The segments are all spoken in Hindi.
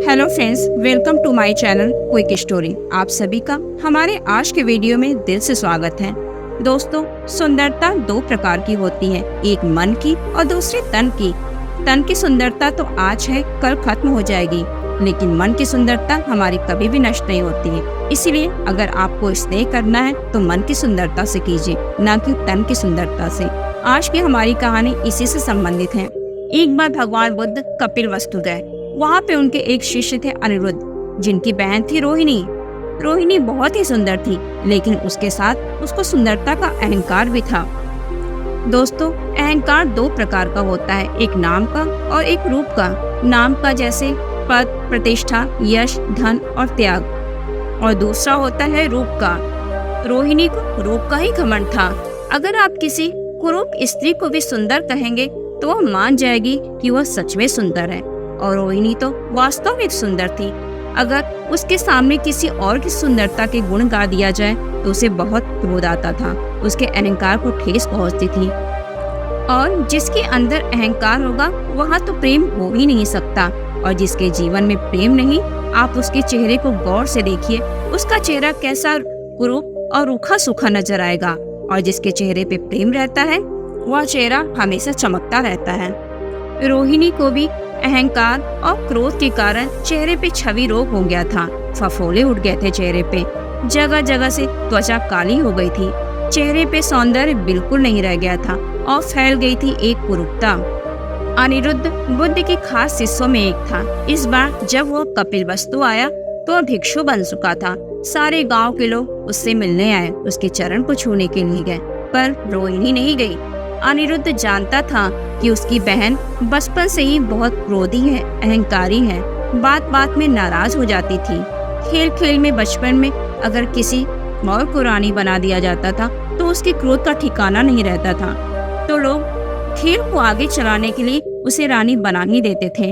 Hello friends, welcome to my channel quick story. आप सभी का हमारे आज के वीडियो में दिल से स्वागत है। दोस्तों, सुंदरता दो प्रकार की होती है, एक मन की और दूसरी तन की। तन की सुंदरता तो आज है, कल खत्म हो जाएगी, लेकिन मन की सुंदरता हमारी कभी भी नष्ट नहीं होती है। इसीलिए अगर आपको स्नेह करना है तो मन की सुंदरता से कीजिए, न कि तन की सुंदरता से। आज की हमारी कहानी इसी से संबंधित है। एक बार भगवान बुद्ध कपिलवस्तु गए। वहाँ पे उनके एक शिष्य थे अनिरुद्ध, जिनकी बहन थी रोहिणी। रोहिणी बहुत ही सुंदर थी, लेकिन उसके साथ उसको सुंदरता का अहंकार भी था। दोस्तों, अहंकार दो प्रकार का होता है, एक नाम का और एक रूप का। नाम का जैसे पद, प्रतिष्ठा, यश, धन और त्याग, और दूसरा होता है रूप का। रोहिणी को रूप का ही घमंड था। अगर आप किसी कुरूप स्त्री को भी सुंदर कहेंगे तो वह मान जाएगी कि वह सच में सुंदर है, और रोहिणी तो वास्तव में सुंदर थी। अगर उसके सामने किसी और की सुंदरता के गुण गा दिया जाए तो उसे बहुत क्रोध आता था, उसके अहंकार को ठेस पहुंचती थी। और जिसके अंदर अहंकार होगा वहाँ तो प्रेम हो ही नहीं सकता, और जिसके जीवन में प्रेम नहीं, आप उसके चेहरे को गौर से देखिए, उसका चेहरा कैसा कुरूप और रूखा सूखा नजर आएगा। और जिसके चेहरे पे प्रेम रहता है वह चेहरा हमेशा चमकता रहता है। रोहिणी को भी अहंकार और क्रोध के कारण चेहरे पे छवि रोग हो गया था। फफोले उठ गए थे चेहरे पे, जगह जगह से त्वचा काली हो गई थी, चेहरे पे सौंदर्य बिल्कुल नहीं रह गया था और फैल गई थी एक कुरूपता। अनिरुद्ध बुद्ध के खास शिष्यों में एक था। इस बार जब वह कपिलवस्तु आया तो वह भिक्षु बन चुका था। सारे गांव के लोग उससे मिलने आए, उसके चरण को छूने के लिए गए, पर रोहिणी नहीं गई। अनिरुद्ध जानता था कि उसकी बहन बचपन से ही बहुत क्रोधी है, अहंकारी है, बात बात में नाराज हो जाती थी। खेल खेल में बचपन में अगर किसी और को रानी बना दिया जाता था तो उसके क्रोध का ठिकाना नहीं रहता था, तो लोग खेल को आगे चलाने के लिए उसे रानी बना ही देते थे।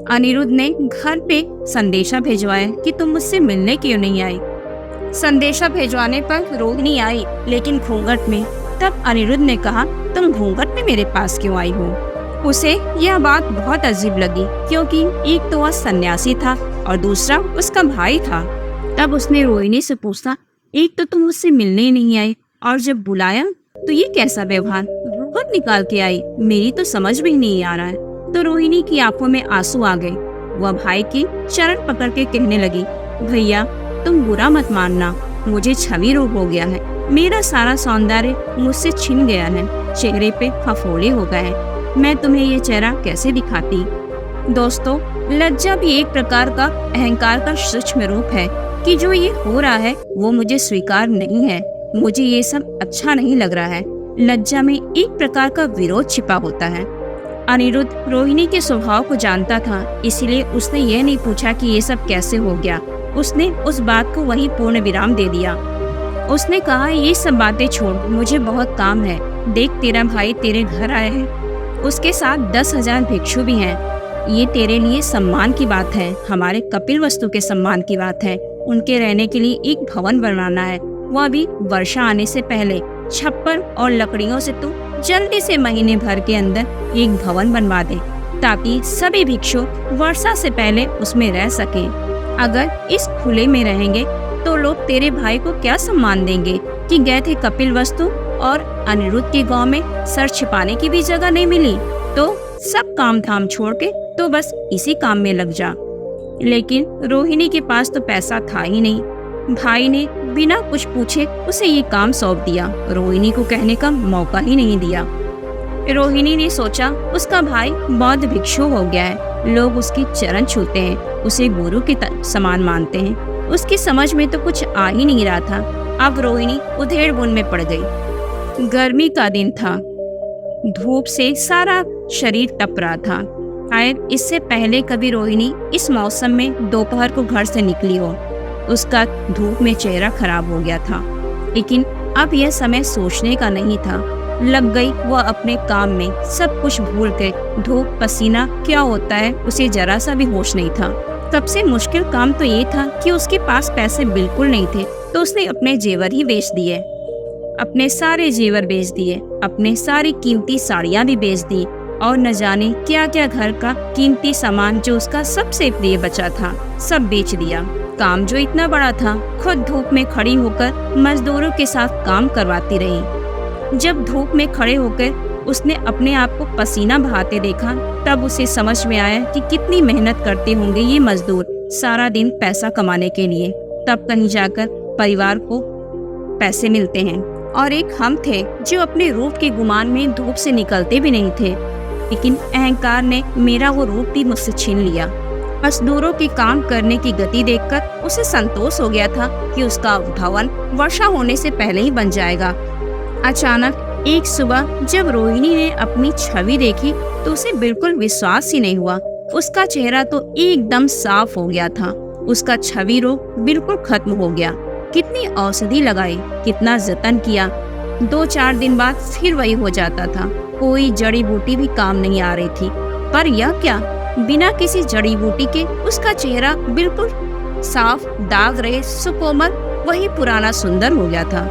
अनिरुद्ध ने घर पे संदेशा भेजवाया कि तुम मुझसे मिलने क्यों नहीं आई। संदेशा भेजवाने पर रोहिणी आई, लेकिन घूंघट में। तब अनिरुद्ध ने कहा, तुम घूंघट में मेरे पास क्यों आई हो? उसे यह बात बहुत अजीब लगी, क्योंकि एक तो वह सन्यासी था और दूसरा उसका भाई था। तब उसने रोहिणी से पूछा, एक तो तुम मुझसे मिलने ही नहीं आई, और जब बुलाया तो ये कैसा व्यवहार? घूंघट निकाल के आई, मेरी तो समझ में नहीं आ रहा है। तो रोहिणी की आंखों में आंसू आ गए। वह भाई के चरण पकड़ के कहने लगी, भैया तुम बुरा मत मानना, मुझे छवि रोग हो गया है, मेरा सारा सौंदर्य मुझसे छिन गया है, चेहरे पे फफोले हो गए हैं, मैं तुम्हें ये चेहरा कैसे दिखाती। दोस्तों, लज्जा भी एक प्रकार का अहंकार का सूक्ष्म रूप है कि जो ये हो रहा है वो मुझे स्वीकार नहीं है, मुझे ये सब अच्छा नहीं लग रहा है। लज्जा में एक प्रकार का विरोध छिपा होता है। अनिरुद्ध रोहिणी के स्वभाव को जानता था, इसीलिए उसने ये नहीं पूछा कि ये सब कैसे हो गया। उसने उस बात को वहीं पूर्ण विराम दे दिया। उसने कहा, ये सब बातें छोड़, मुझे बहुत काम है। देख, तेरा भाई तेरे घर आए हैं, उसके साथ 10,000 भिक्षु भी हैं। ये तेरे लिए सम्मान की बात है, हमारे कपिलवस्तु के सम्मान की बात है। उनके रहने के लिए एक भवन बनवाना है, वह भी वर्षा आने से पहले। छप्पर और लकड़ियों से तू जल्दी से महीने भर के अंदर एक भवन बनवा दे, ताकि सभी भिक्षु वर्षा से पहले उसमें रह सके। अगर इस खुले में रहेंगे तो लोग तेरे भाई को क्या सम्मान देंगे कि गए थे कपिलवस्तु, और अनिरुद्ध के गांव में सर छिपाने की भी जगह नहीं मिली, तो सब काम धाम छोड़ के तो बस इसी काम में लग जा। लेकिन रोहिणी के पास तो पैसा था ही नहीं। भाई ने बिना कुछ पूछे उसे ये काम सौंप दिया, रोहिणी को कहने का मौका ही नहीं दिया। रोहिणी ने सोचा, उसका भाई बौद्ध भिक्षु हो गया है, लोग उसके चरण छूते हैं, उसे गुरु के समान मानते हैं। उसकी समझ में तो कुछ आ ही नहीं रहा था। अब रोहिणी उधेड़ बुन में पड़ गई। गर्मी का दिन था, धूप से सारा शरीर तप रहा था। शायद इससे पहले कभी रोहिणी इस मौसम में दोपहर को घर से निकली हो। उसका धूप में चेहरा खराब हो गया था, लेकिन अब यह समय सोचने का नहीं था। लग गई वह अपने काम में, सब कुछ भूल गई। धूप पसीना क्या होता है उसे जरा सा भी होश नहीं था। सबसे मुश्किल काम तो ये था कि उसके पास पैसे बिल्कुल नहीं थे, तो उसने अपने जेवर ही बेच दिए। अपने सारे जेवर बेच दिए, अपने सारी कीमती साड़ियाँ भी बेच दी, और न जाने क्या क्या घर का कीमती सामान जो उसका सबसे प्रिय बचा था सब बेच दिया। काम जो इतना बड़ा था, खुद धूप में खड़ी होकर मजदूरों के साथ काम करवाती रही। जब धूप में खड़े होकर उसने अपने आप को पसीना बहाते देखा, तब उसे समझ में आया कि कितनी मेहनत करते होंगे ये मजदूर सारा दिन पैसा कमाने के लिए। तब कहीं जाकर परिवार को पैसे मिलते हैं। और एक हम थे जो अपने रूप के गुमान में धूप से निकलते भी नहीं थे, लेकिन अहंकार ने मेरा वो रूप भी मुझसे छीन लिया। मजदूरों के काम करने की गति देखकर उसे संतोष हो गया था कि उसका भवन वर्षा होने से पहले ही बन जाएगा। अचानक एक सुबह जब रोहिणी ने अपनी छवि देखी तो उसे बिल्कुल विश्वास ही नहीं हुआ। उसका चेहरा तो एकदम साफ हो गया था, उसका छवि रोग बिल्कुल खत्म हो गया। कितनी औषधि लगाई, कितना जतन किया, 2-4 दिन बाद फिर वही हो जाता था। कोई जड़ी बूटी भी काम नहीं आ रही थी। पर यह क्या, बिना किसी जड़ी बूटी के उसका चेहरा बिल्कुल साफ, दाग रहे, सुकोमल, वही पुराना सुंदर हो गया था।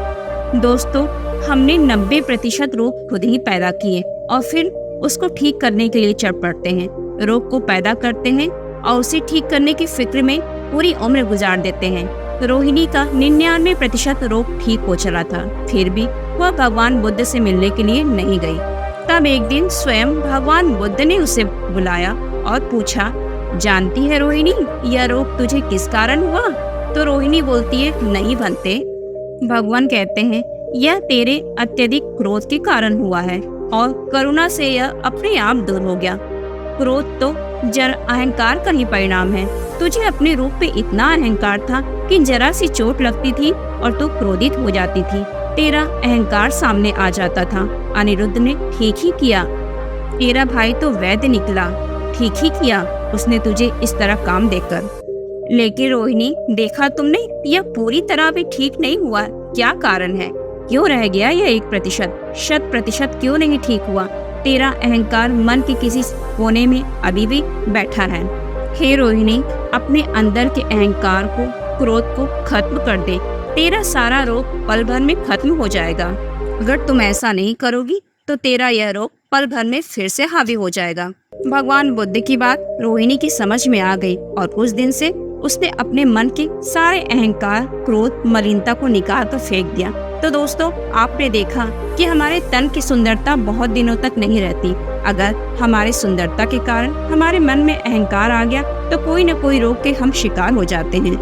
दोस्तों, हमने 90% रोग खुद ही पैदा किए और फिर उसको ठीक करने के लिए चढ़ पड़ते हैं। रोग को पैदा करते हैं और उसे ठीक करने की फिक्र में पूरी उम्र गुजार देते हैं। रोहिणी का 99% रोग ठीक हो चला था, फिर भी वह भगवान बुद्ध से मिलने के लिए नहीं गई। तब एक दिन स्वयं भगवान बुद्ध ने उसे बुलाया और पूछा, जानती है रोहिणी, यह रोग तुझे किस कारण हुआ? तो रोहिणी बोलती है, नहीं बनते। भगवान कहते हैं, यह तेरे अत्यधिक क्रोध के कारण हुआ है और करुणा से यह अपने आप दूर हो गया। क्रोध तो जरा अहंकार का ही परिणाम है। तुझे अपने रूप पे इतना अहंकार था कि जरा सी चोट लगती थी और तू क्रोधित हो जाती थी, तेरा अहंकार सामने आ जाता था। अनिरुद्ध ने ठीक ही किया, तेरा भाई तो वैद्य निकला, ठीक ही किया उसने तुझे इस तरह काम देकर। लेकिन रोहिणी, देखा तुमने, यह पूरी तरह भी ठीक नहीं हुआ। क्या कारण है? क्यों रह गया यह 1%? 100% क्यों नहीं ठीक हुआ? तेरा अहंकार मन के किसी कोने में अभी भी बैठा है। हे रोहिणी, अपने अंदर के अहंकार को, क्रोध को खत्म कर दे, तेरा सारा रोग पल भर में खत्म हो जाएगा। अगर तुम ऐसा नहीं करोगी तो तेरा यह रोग पल भर में फिर से हावी हो जाएगा। भगवान बुद्ध की बात रोहिणी की समझ में आ गई और उस दिन से उसने अपने मन के सारे अहंकार, क्रोध, मलिनता को निकाल कर फेंक दिया। तो दोस्तों, आपने देखा कि हमारे तन की सुंदरता बहुत दिनों तक नहीं रहती। अगर हमारी सुंदरता के कारण हमारे मन में अहंकार आ गया तो कोई न कोई रोग के हम शिकार हो जाते हैं।